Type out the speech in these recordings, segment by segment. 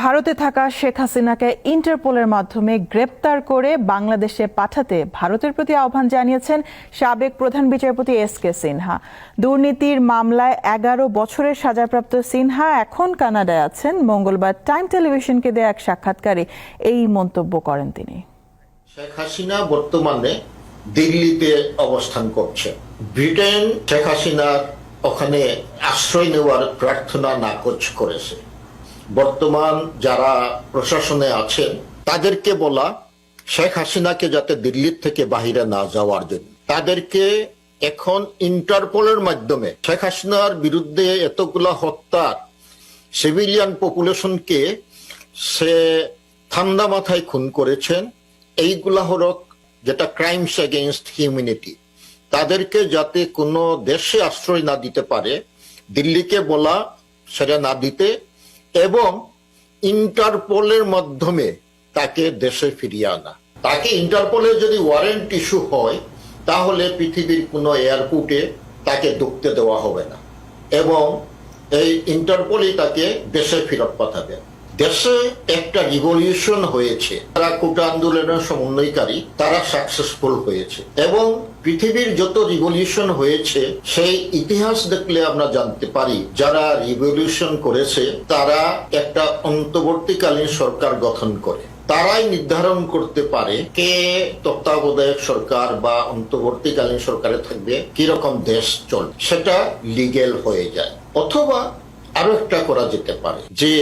ভারতে থাকা শেখ হাসিনাকে ইন্টারপোলের মাধ্যমে গ্রেপ্তার করে বাংলাদেশে পাঠাতে ভারতের প্রতি আহ্বান জানিয়েছেন সাবেক প্রধান বিচারপতি এস.কে. সিনহা। দুর্নীতির মামলায় 11 বছরের সাজাপ্রাপ্ত সিনহা এখন কানাডায় আছেন। মঙ্গলবার টাইম টেলিভিশনকে দেয়া এক সাক্ষাৎকারে এই মন্তব্য করেন তিনি। শেখ হাসিনা বর্তমানে দিল্লিতে অবস্থান করছে। ব্রিটেন শেখ হাসিনার ওখানে আশ্রয় নেওয়ার প্রার্থনা নাকচ করেছে। বর্তমান যারা প্রশাসনে আছেন তাদেরকে বলা শেখ হাসিনাকে যাতে দিল্লির থেকে বাহিরে না যাওয়ার জন্য। তাদেরকে এখন ইন্টারপোলের মাধ্যমে শেখ হাসিনার বিরুদ্ধে এতগুলা হত্যার সিভিলিয়ান পপুলেশনকে সে ঠান্ডা মাথায় খুন করেছেন, এইগুলা হলো যেটা ক্রাইমস এগেইনস্ট হিউম্যানিটি। তাদেরকে যাতে কোনো দেশে আশ্রয় না দিতে পারে, দিল্লিকে বলা সেটা না দিতে এবং ইন্টারপোলের মাধ্যমে তাকে দেশে ফিরিয়ে আনা। তাকে ইন্টারপোলে যদি ওয়ারেন্ট ইস্যু হয় তাহলে পৃথিবীর কোনো এয়ারপোর্টে তাকে ঢুকতে দেওয়া হবে না এবং এই ইন্টারপোলই তাকে দেশে ফেরত পাঠাবে। দেশে একটা রিভলিউশন হয়েছে, তারা কোটা আন্দোলনের সমন্বয়কারী, তারা সাকসেসফুল হয়েছে এবং পৃথিবীর যত রিভলিউশন হয়েছে সেই ইতিহাস দেখলে আমরা জানতে পারি যারা রিভলিউশন করেছে তারা একটা অন্তর্বর্তীকালীন সরকার গঠন করে। তারাই নির্ধারণ করতে পারে কে তত্ত্বাবধায়ক সরকার বা অন্তর্বর্তীকালীন সরকারে থাকবে, কিরকম দেশ চলবে, সেটা লিগেল হয়ে যায়। অথবা আরো একটা করা যেতে পারে যে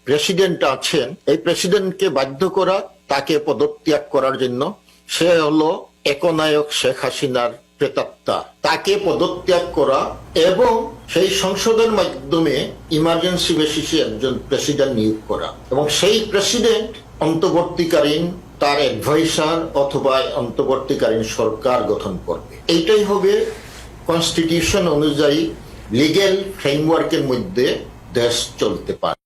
প্রেসিডেন্ট আছেন, এই প্রেসিডেন্টকে বাধ্য করা তাকে পদত্যাগ করার জন্য। সে হলো একনায়ক শেখ হাসিনার প্রেতাত্মা, তাকে পদত্যাগ করা এবং সেই সংসদের মাধ্যমে ইমার্জেন্সি বেসিসে একজন প্রেসিডেন্ট নিয়োগ করা এবং সেই প্রেসিডেন্ট অন্তর্বর্তীকালীন তার অ্যাডভাইসার অথবা অন্তর্বর্তীকালীন সরকার গঠন করবে। এইটাই হবে কনস্টিটিউশন অনুযায়ী লিগেল ফ্রেমওয়ার্কের মধ্যে দেশ চলতে পারে।